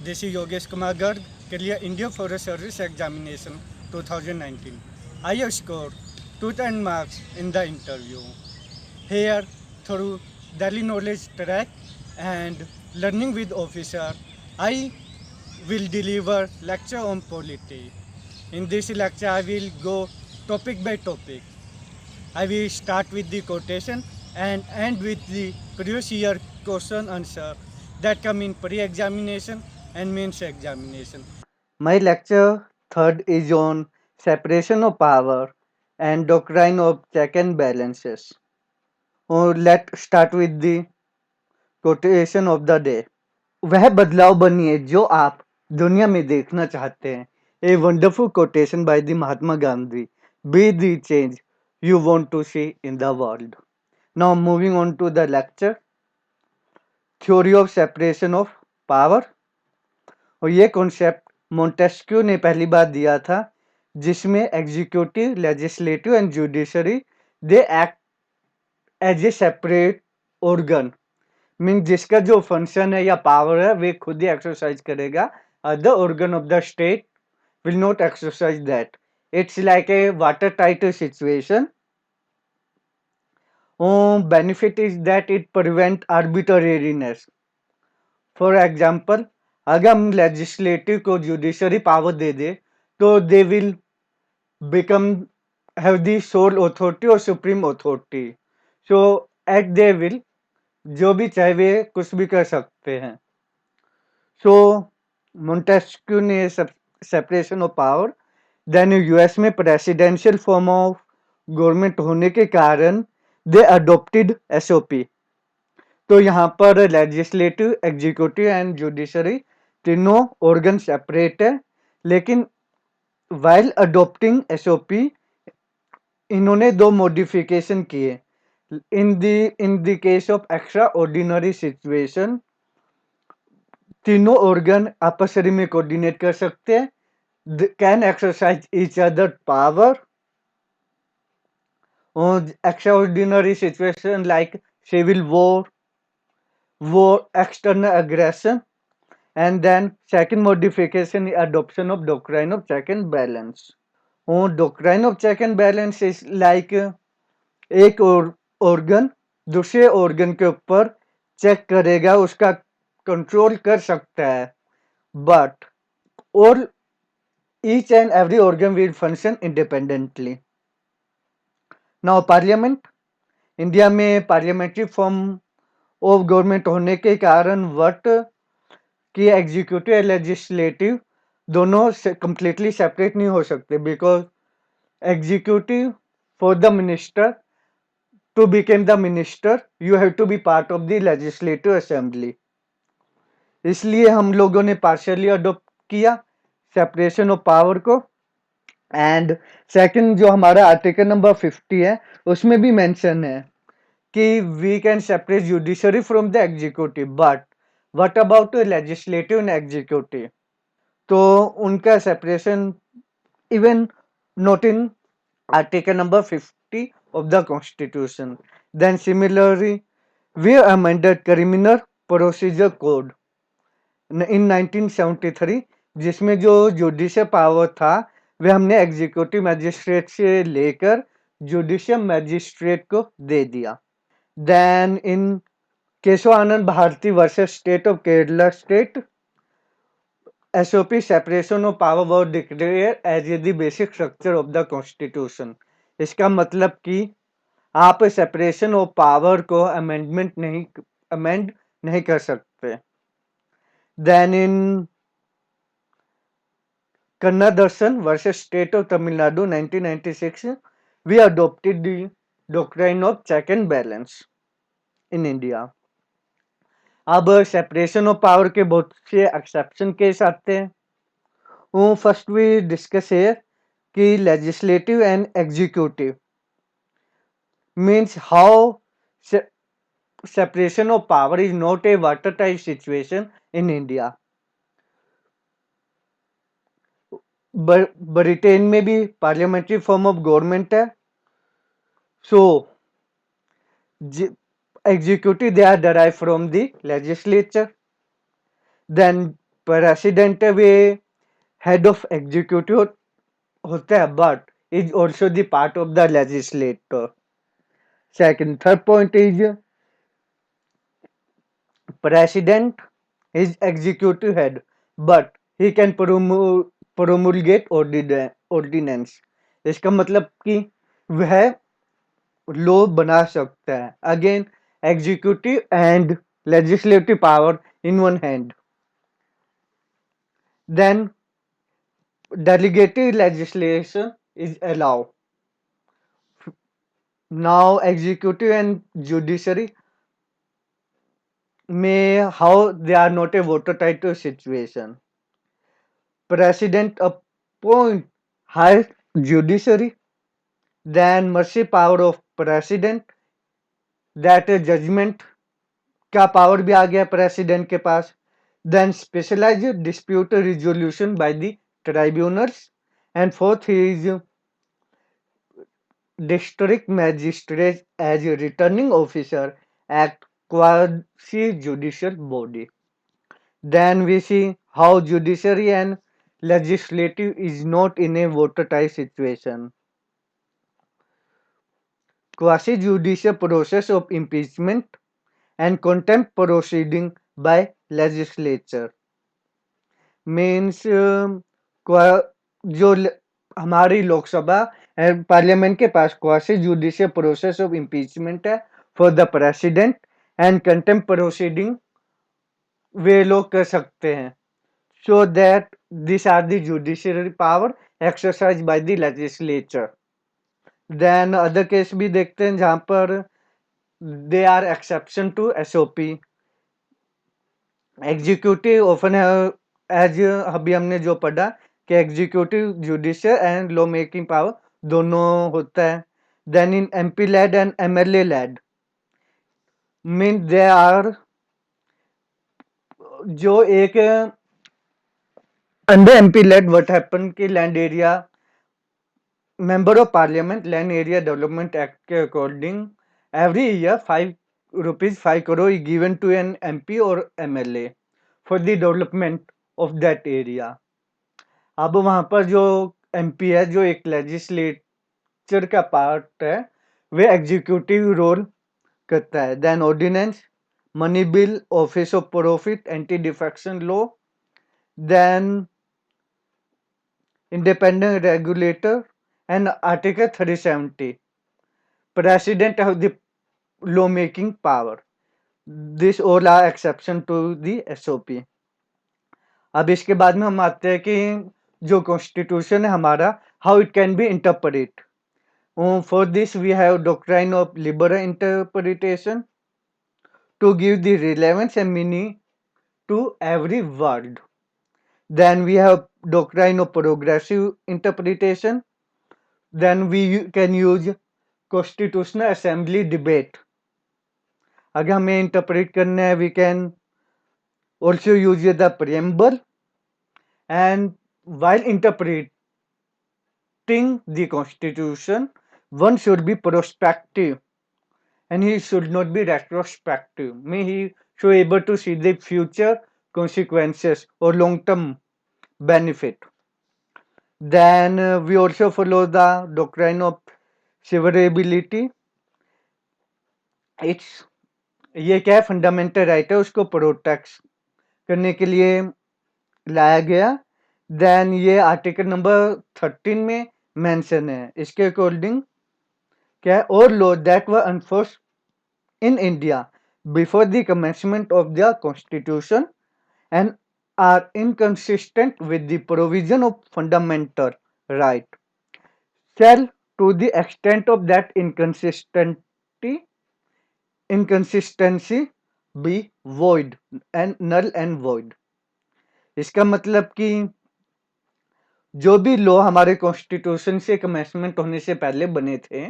This is Yogesh Kumar Garg, Career India Forest Service Examination 2019. I have scored 210 marks in the interview. Here, through Delhi Knowledge Track and Learning with Officer, I will deliver lecture on polity. In this lecture, I will go topic by topic. I will start with the quotation and end with the previous year question answer that come in pre-examination and mains examination. My lecture third is on separation of power and doctrine of check and balances. Let's start with the quotation of the day. वह बदलाव बनिए जो आप दुनिया में देखना चाहते हैं. A wonderful quotation by the Mahatma Gandhi. Be the change you want to see in the world. Now moving on to the lecture. Theory of separation of power. और ये कॉन्सेप्ट मोंटेस्क्यू ने पहली बार दिया था, जिसमें executive, legislative and judiciary they act as a separate organ. Mean जिसका जो function है या पावर है वे खुद ही एक्सरसाइज करेगा. Other organ of the state will not exercise that. It's like a watertight situation. Benefit is that it prevent arbitrariness. For example, अगर हम लेजिस्लेटिव को जुडिशरी पावर दे दे तो they will become have the sole authority और supreme authority. So at they will जो भी चाहे वे कुछ भी कर सकते हैं. सो मोंटेस्क्यू ने separation of power. Then US में प्रेसिडेंशियल फॉर्म ऑफ गवर्नमेंट होने के कारण दे अडोप्टेड एसओपी. तो यहाँ पर लेजिस्लेटिव, एग्जीक्यूटिव एंड जुडिशरी तीनों ऑर्गन सेपरेट है, लेकिन वाइल अडोप्टिंग एसओपी इन्होंने दो मॉडिफिकेशन किए. In the case of extraordinary situation तीनों ऑर्गन आपस में कोऑर्डिनेट कर सकते हैं, can exercise each other power. Extraordinary situation like civil war, external aggression, and then second modification is adoption of doctrine of check and balance. Doctrine of check and balance is like एक organ दूसरे organ के ऊपर check करेगा, उसका control कर सकता है, but all each and every organ will function independently. Now parliament, India में पार्लियामेंट्री फॉर्म ऑफ गवर्नमेंट होने के कारण वट कि एग्जीक्यूटिव और लेजिस्लेटिव दोनों कंप्लीटली सेपरेट नहीं हो सकते, because executive for the minister to became the minister you have to be part of the legislative assembly. इसलिए हम लोगों ने पार्शियली अडोप्ट किया सेपरेशन ऑफ पावर को. एंड सेकंड जो हमारा आर्टिकल नंबर 50 है उसमें भी मेंशन है कि we can separate judiciary from the executive, but what about legislative and executive. तो उनका separation even not in article number 50 of the constitution. Then similarly we amended criminal procedure code in 1973, जिसमें जो judicial power था वे हमने executive magistrate से लेकर judicial magistrate को दे दिया. Then in Kesavananda Bharati versus state of Kerala state, SOP separation of power was declared as the basic structure of the constitution. इसका मतलब कि आप सेपरेशन ऑफ पावर को अमेंड नहीं कर सकते. Then in Kanna Darshan versus state of Tamil Nadu 1996 we adopted the doctrine of check and balance in India. अब separation of power के बहुत से एक्सेप्शन केस आते हैं. फर्स्ट वी डिस्कस है कि legislative and executive means how separation of power is not a watertight situation in India. Britain में भी पार्लियामेंट्री फॉर्म ऑफ गवर्नमेंट है. सो executive they are derived from the legislature. Then president way head of executive होता है but is also the part of the legislator. Second, third point is president is executive head, but he can promulgate ordinance. इसका मतलब कि वह law बना सकता है. Again executive and legislative power in one hand. Then delegated legislation is allowed. Now executive and judiciary may how they are not a watertight situation. President appoint high judiciary, then mercy power of president, that judgment का power भी आ गया president के पास. Then specialised dispute resolution by the tribunals. And fourth is district magistrate as a returning officer act quasi judicial body. Then we see how judiciary and legislative is not in a watertight situation. Quasi judicial process of impeachment and contempt proceeding by legislature means जो हमारी Lok Sabha and parliament के पास quasi judicial process of impeachment है for the president and contempt proceeding वे लोग कर सकते हैं. So that this are the judiciary power exercise by the legislature. Then other case भी देखते हैं जहां पर they are exception to SOP. Executive open as अभी हमने जो पढ़ा कि executive judicial and law making power दोनों होता है. Then in MP LAD and MLA lead mean they are जो एक under MP LAD what happen की land area member of parliament land area development act के according every year 5 crore is given to an MP or MLA for the development of that area. अब वहां पर जो MP है जो एक legislature का पार्ट है वे एग्जीक्यूटिव रोल करता है. Then ordinance, money bill, office of profit, anti defection law, then independent regulator and article 370 president of the law making power. This all are exception to the SOP. अब इसके बाद में हम आते हैं कि जो कॉन्स्टिट्यूशन है हमारा how it can be interpret. For this we have doctrine of liberal interpretation to give the relevance and meaning to every word. Then we have doctrine of progressive interpretation. Then we can use constitutional assembly debate. अगर हमें interpret करना है we can also use the preamble, and while interpreting the constitution one should be prospective and he should not be retrospective. May he should able to see the future consequences or long term benefit. Then we also follow the doctrine of severability. It's ये क्या है fundamental right है उसको protect करने के लिए लाया गया. देन ये आर्टिकल नंबर 13 में मेंशन है. इसके अकॉर्डिंग क्या है और law that were enforce in India before the commencement of the constitution and are inconsistent with the provision of fundamental right shall to the extent of that inconsistency be void and null and void. इसका मतलब कि जो भी law हमारे constitution से commencement होने से पहले बने थे,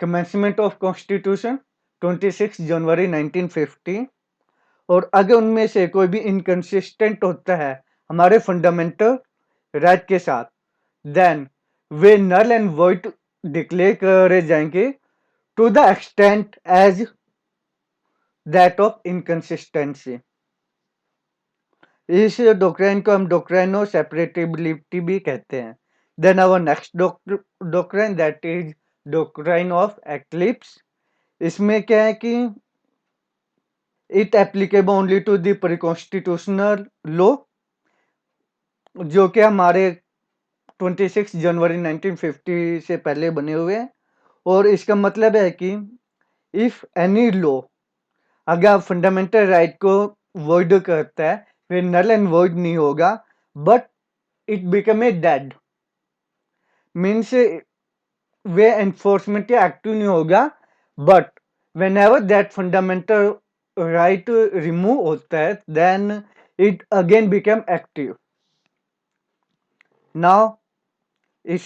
कमेंसमेंट ऑफ कॉन्स्टिट्यूशन 26 जनवरी 1950, और अगर उनमें से कोई भी इनकंसिस्टेंट होता है हमारे फंडामेंटल राइट के साथ देन वे नल एंड वॉइड डिक्लेयर करे जाएंगे to the extent as that of inconsistency. इस डॉक्ट्राइन को हम डॉक्ट्राइन ऑफ सेपरेटेबिलिटी भी कहते हैं। Then our next doctrine that is doctrine of eclipse. इसमें क्या है कि it applicable only to the preconstitutional law, जो कि हमारे 26 जनवरी 1950 से पहले बने हुए हैं। और इसका मतलब है कि इफ एनी लॉ अगर फंडामेंटल राइट को वॉइड करता है, फिर नल एंड वॉइड नहीं होगा, but it become a dead, means वे एनफोर्समेंट या एक्टिव नहीं होगा, but whenever that fundamental right remove होता है, then it again become active. Now it's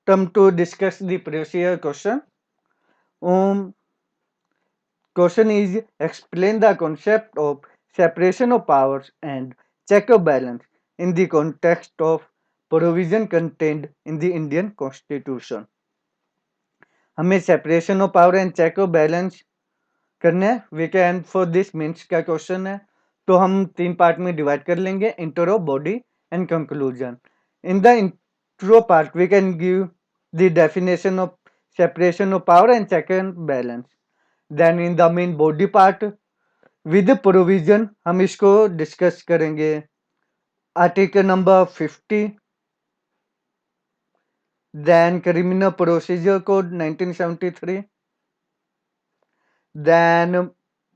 time to discuss the previous question. Question is explain the concept of separation of powers and check and balance in the context of provision contained in the Indian Constitution. हमें separation of power and check and balance करना है। We can for this means का question है, तो हम 3 part में divide कर लेंगे, intro, body and conclusion. In the intro part we can give the definition of separation of power and check and balance. Then in the main body part with provision हम इसको discuss करेंगे। Article number 50, then criminal procedure code 1973, then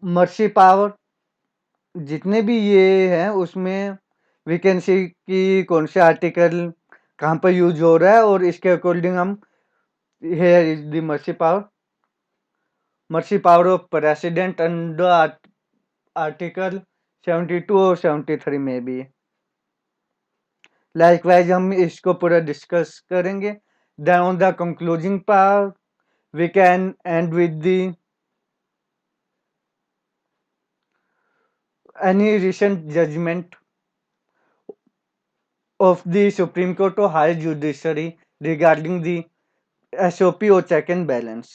mercy power, जितने भी ये हैं उसमें we can see कि कौन से आर्टिकल कहाँ पर यूज हो रहा है, और इसके अकॉर्डिंग हम here is the mercy power of president under article 72 और 73 में भी। लाइकवाइज हम इसको पूरा डिस्कस करेंगे। Then on the concluding part we can end with the any recent judgment of the Supreme Court or Higher Judiciary regarding the SOP or check and balance.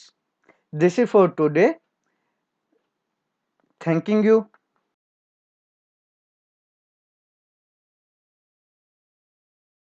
This is for today. Thanking you.